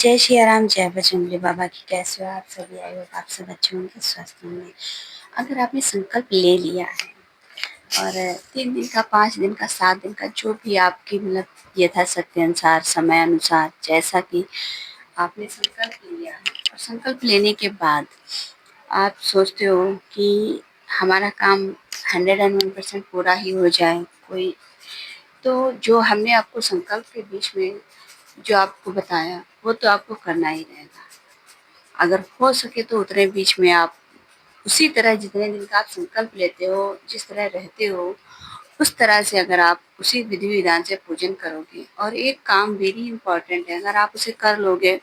जय श्री राम, जय बजरंगबली बाबा की। कैसे हो आप सभी? आई होप आप सब अच्छे होंगे, स्वस्थ होंगे। अगर आपने संकल्प ले लिया है और 3 दिन का, 5 दिन का, 7 दिन का, जो भी आपकी मतलब यथाशक्ति अनुसार, समय अनुसार, जैसा कि आपने संकल्प लिया है और संकल्प लेने के बाद आप सोचते हो कि हमारा काम 101% पूरा ही हो जाए, कोई तो जो हमने आपको संकल्प के बीच में जो आपको बताया वो तो आपको करना ही रहेगा। अगर हो सके तो उतने बीच में आप उसी तरह जितने दिन का आप संकल्प लेते हो, जिस तरह रहते हो, उस तरह से अगर आप उसी विधि विधान से पूजन करोगे और एक काम वेरी इंपॉर्टेंट है, अगर आप उसे कर लोगे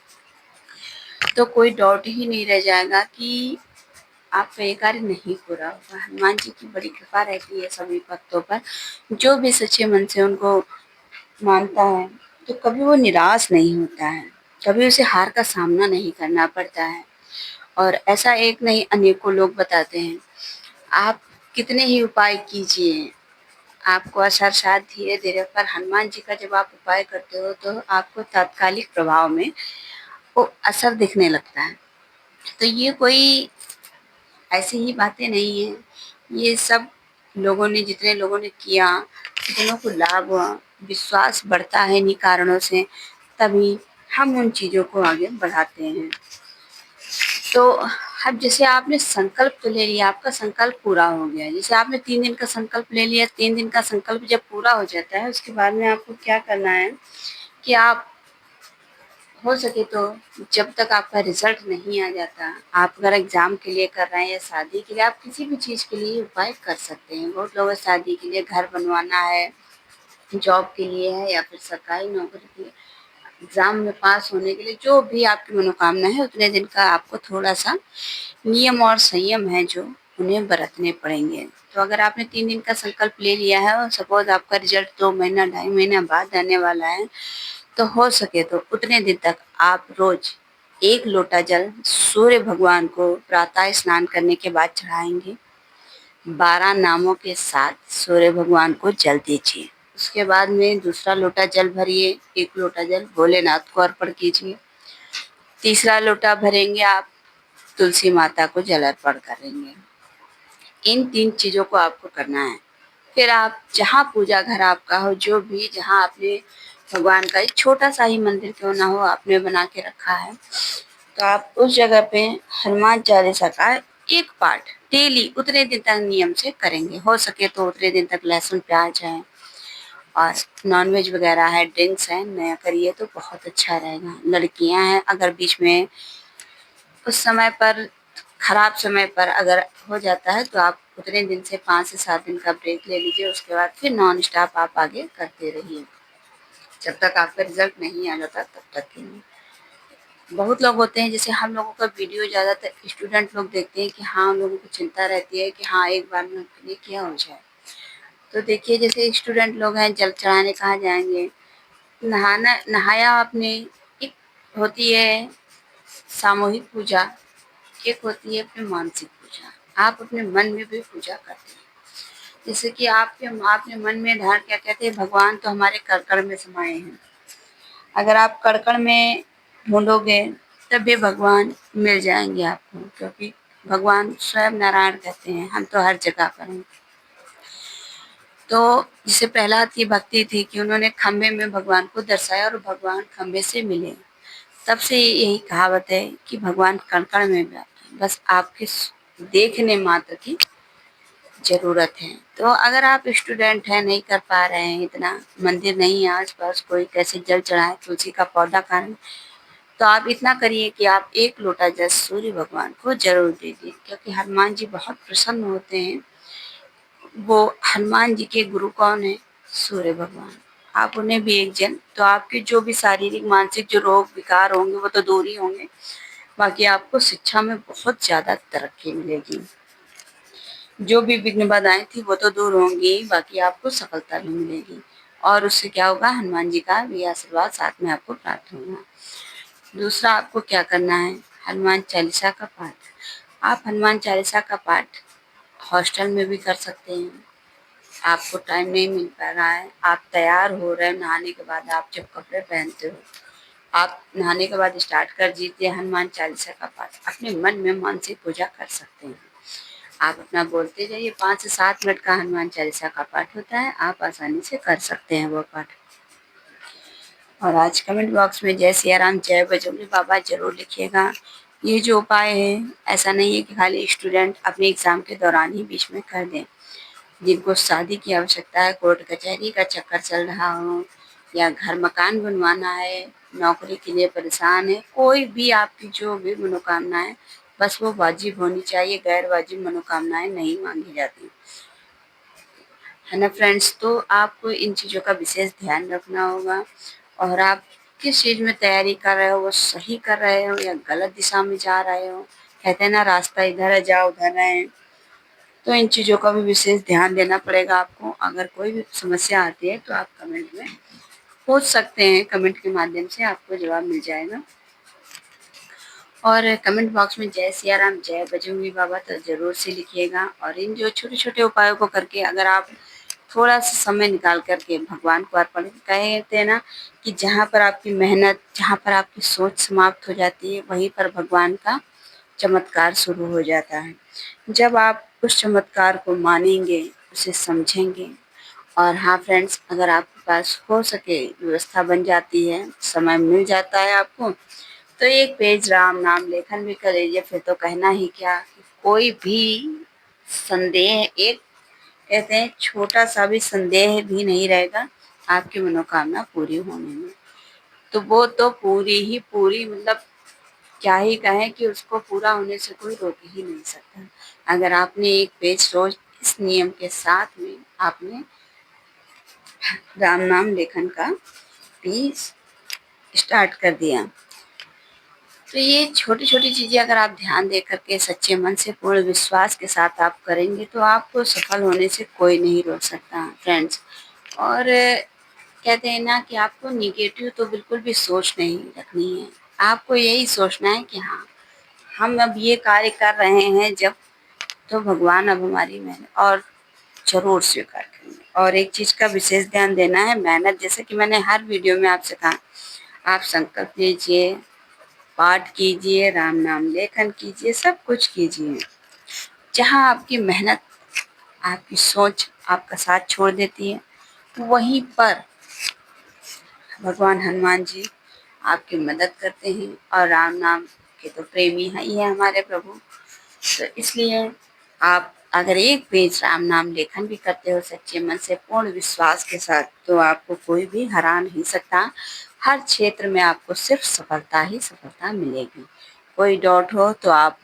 तो कोई डाउट ही नहीं रह जाएगा कि आपका ये कार्य नहीं पूरा होगा। हनुमान जी की बड़ी कृपा रहती है सभी भक्तों पर। जो भी सच्चे मन से उनको मानता है तो कभी वो निराश नहीं होता है, कभी उसे हार का सामना नहीं करना पड़ता है। और ऐसा एक नहीं, अनेकों लोग बताते हैं, आप कितने ही उपाय कीजिए, आपको असर शायद धीरे धीरे, पर हनुमान जी का जब आप उपाय करते हो तो आपको तात्कालिक प्रभाव में वो असर दिखने लगता है। तो ये कोई ऐसी ही बातें नहीं है, ये सब लोगों ने, जितने लोगों ने किया, जितनों को लाभ हुआ, विश्वास बढ़ता है इन्हीं कारणों से, तभी हम उन चीज़ों को आगे बढ़ाते हैं। तो अब जैसे आपने संकल्प तो ले लिया, आपका संकल्प पूरा हो गया। जैसे आपने 3 दिन का संकल्प ले लिया, 3 दिन का संकल्प जब पूरा हो जाता है उसके बाद में आपको क्या करना है कि आप हो सके तो जब तक आपका रिजल्ट नहीं आ जाता, आप अगर एग्जाम के लिए कर रहे हैं या शादी के लिए, आप किसी भी चीज़ के लिए उपाय कर सकते हैं। बहुत लोग शादी के लिए, घर बनवाना है, जॉब के लिए है, या फिर सरकारी नौकरी के लिए, एग्जाम में पास होने के लिए, जो भी आपकी मनोकामना है, उतने दिन का आपको थोड़ा सा नियम और संयम है जो उन्हें बरतने पड़ेंगे। तो अगर आपने 3 दिन का संकल्प ले लिया है और सपोज आपका रिजल्ट 2 महीना, 2.5 महीना बाद आने वाला है, तो हो सके तो उतने दिन तक आप रोज 1 लोटा जल सूर्य भगवान को प्रातः स्नान करने के बाद चढ़ाएंगे। 12 नामों के साथ सूर्य भगवान को जल दीजिए। उसके बाद में दूसरा लोटा जल भरिए, 1 लोटा जल भोलेनाथ को अर्पण कीजिए। तीसरा लोटा भरेंगे आप, तुलसी माता को जल अर्पण करेंगे। इन 3 चीज़ों को आपको करना है। फिर आप जहाँ पूजा घर आपका हो, जो भी जहाँ आपने भगवान का एक छोटा सा ही मंदिर क्यों ना हो आपने बना के रखा है, तो आप उस जगह पे हनुमान चालीसा का एक पाठ डेली उतने दिन तक नियम से करेंगे। हो सके तो उतने दिन तक लहसुन प्याज है और नॉनवेज वगैरह है, ड्रिंक्स है, नया करिए तो बहुत अच्छा रहेगा। लड़कियां हैं, अगर बीच में उस समय पर, खराब समय पर अगर हो जाता है तो आप उतने दिन से 5 से 7 दिन का ब्रेक ले लीजिए। उसके बाद फिर नॉन स्टॉप आप आगे करते रहिए जब तक आपका रिजल्ट नहीं आ जाता, तब तक के लिए। बहुत लोग होते हैं, जैसे हम लोगों का वीडियो ज़्यादातर स्टूडेंट लोग देखते हैं कि हाँ, उन लोगों को चिंता रहती है कि हाँ एक बार में उनके लिए क्या हो जाए। तो देखिए, जैसे स्टूडेंट लोग हैं, जल चढ़ाने कहाँ जाएंगे, नहाना, नहाया आपने, एक होती है सामूहिक पूजा, एक होती है अपनी मानसिक पूजा। आप अपने मन में भी पूजा करते हैं। जैसे कि आपके आपने मन में ध्यान, क्या कहते हैं, भगवान तो हमारे कण-कण में समाये हैं। अगर आप कण-कण में ढूँढोगे तब भी भगवान मिल जाएँगे आपको, क्योंकि भगवान स्वयं नारायण कहते हैं, हम तो हर जगह पर हैं। तो जैसे प्रहलाद की भक्ति थी कि उन्होंने खंभे में भगवान को दर्शाया और भगवान खंभे से मिले। तब से यही कहावत है कि भगवान कण-कण में व्याप्त है, बस आपके देखने मात्र की ज़रूरत है। तो अगर आप स्टूडेंट हैं, नहीं कर पा रहे हैं, इतना मंदिर नहीं है आस-पास, कोई कैसे जल चढ़ाएँ, तुलसी का पौधा कहाँ है, तो आप इतना करिए कि आप 1 लोटा जल सूर्य भगवान को ज़रूर दीजिए, क्योंकि हनुमान जी बहुत प्रसन्न होते हैं। वो हनुमान जी के गुरु कौन है? सूर्य भगवान। आप उन्हें भी एक जल, तो आपके जो भी शारीरिक, मानसिक जो रोग विकार होंगे वो तो दूर ही होंगे, बाकी आपको शिक्षा में बहुत ज़्यादा तरक्की मिलेगी। जो भी विघ्न बाधाएँ थी वो तो दूर होंगी, बाकी आपको सफलता भी मिलेगी। और उससे क्या होगा, हनुमान जी का भी आशीर्वाद साथ में आपको प्राप्त होगा। दूसरा आपको क्या करना है, हनुमान चालीसा का पाठ। आप हनुमान चालीसा का पाठ हॉस्टल में भी कर सकते हैं। आपको टाइम नहीं मिल पा रहा है, आप तैयार हो रहे हैं, नहाने के बाद आप जब कपड़े पहनते हो आप नहाने के बाद स्टार्ट कर दीजिए हनुमान चालीसा का पाठ। अपने मन में मानसिक पूजा कर सकते हैं। आप अपना बोलते जाइए, 5 से 7 मिनट का हनुमान चालीसा का पाठ होता है, आप आसानी से कर सकते हैं वो पाठ। और आज कमेंट बॉक्स में जय सिया राम जय बजरंगी बाबा ज़रूर लिखिएगा। ये जो उपाय है, ऐसा नहीं है कि खाली स्टूडेंट अपने एग्ज़ाम के दौरान ही बीच में कर दें। जिनको शादी की आवश्यकता है, कोर्ट कचहरी का चक्कर चल रहा हो, या घर मकान बनवाना है, नौकरी के लिए परेशान है, कोई भी आपकी जो भी मनोकामना है, बस वो वाजिब होनी चाहिए, गैर वाजिब मनोकामनाएं नहीं मांगी जाती, है ना फ्रेंड्स। तो आपको इन चीज़ों का विशेष ध्यान रखना होगा। और आप किस चीज़ में तैयारी कर रहे हो, वो सही कर रहे हो या गलत दिशा में जा रहे हो। कहते हैं ना, रास्ता इधर है जाओ उधर रहें। तो इन चीज़ों का भी विशेष ध्यान देना पड़ेगा आपको। अगर कोई भी समस्या आती है तो आप कमेंट में पूछ सकते हैं, कमेंट के माध्यम से आपको जवाब मिल जाएगा। और कमेंट बॉक्स में जय सिया राम जय बजरंगी बाबा तो ज़रूर से लिखिएगा। और इन जो छोटे-छोटे उपायों को करके अगर आप थोड़ा-सा समय निकाल कर के भगवान को अर्पण, कहते हैं ना कि जहाँ पर आपकी मेहनत, जहाँ पर आपकी सोच समाप्त हो जाती है, वहीं पर भगवान का चमत्कार शुरू हो जाता है। जब आप उस चमत्कार को मानेंगे, उसे समझेंगे। और हाँ फ्रेंड्स, अगर आपके पास हो सके, व्यवस्था बन जाती है, समय मिल जाता है आपको, तो एक पेज राम नाम लेखन भी कर लीजिए। फिर तो कहना ही क्या, कोई भी संदेह, एक कहते हैं छोटा सा भी संदेह भी नहीं रहेगा आपकी मनोकामना पूरी होने में। तो वो तो पूरी ही पूरी, मतलब क्या ही कहें कि उसको पूरा होने से कोई रोक ही नहीं सकता। अगर आपने एक पेज रोज इस नियम के साथ में आपने राम नाम लेखन का भी स्टार्ट कर दिया, तो ये छोटी-छोटी चीज़ें अगर आप ध्यान दे करके सच्चे मन से पूर्ण विश्वास के साथ आप करेंगे, तो आपको सफल होने से कोई नहीं रोक सकता फ्रेंड्स। और कहते हैं ना कि आपको नेगेटिव तो बिल्कुल भी सोच नहीं रखनी है। आपको यही सोचना है कि हाँ, हम अब ये कार्य कर रहे हैं जब, तो भगवान अब हमारी मेहनत और ज़रूर स्वीकार करेंगे। और एक चीज़ का विशेष ध्यान देना है, मेहनत। जैसे कि मैंने हर वीडियो में आपसे कहा, आप संकल्प लीजिए, पाठ कीजिए, राम नाम लेखन कीजिए, सब कुछ कीजिए। जहाँ आपकी मेहनत, आपकी सोच आपका साथ छोड़ देती है, वहीं पर भगवान हनुमान जी आपकी मदद करते हैं। और राम नाम के तो प्रेमी हैं ही है हमारे प्रभु। तो इसलिए आप अगर एक पेज राम नाम लेखन भी करते हो सच्चे मन से पूर्ण विश्वास के साथ, तो आपको कोई भी हरा नहीं सकता। हर क्षेत्र में आपको सिर्फ सफलता ही सफलता मिलेगी। कोई डाउट हो तो आप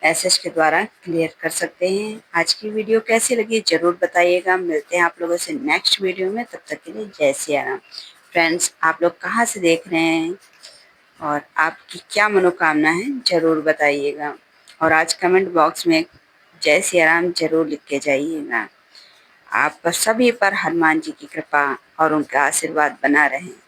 मैसेज के द्वारा क्लियर कर सकते हैं। आज की वीडियो कैसी लगी ज़रूर बताइएगा। मिलते हैं आप लोगों से नेक्स्ट वीडियो में, तब तक के लिए जय सिया राम। फ्रेंड्स, आप लोग कहाँ से देख रहे हैं और आपकी क्या मनोकामना है ज़रूर बताइएगा। और आज कमेंट बॉक्स में जय सिया राम ज़रूर लिख के जाइएगा। आप पर सभी पर हनुमान जी की कृपा और उनका आशीर्वाद बना रहे।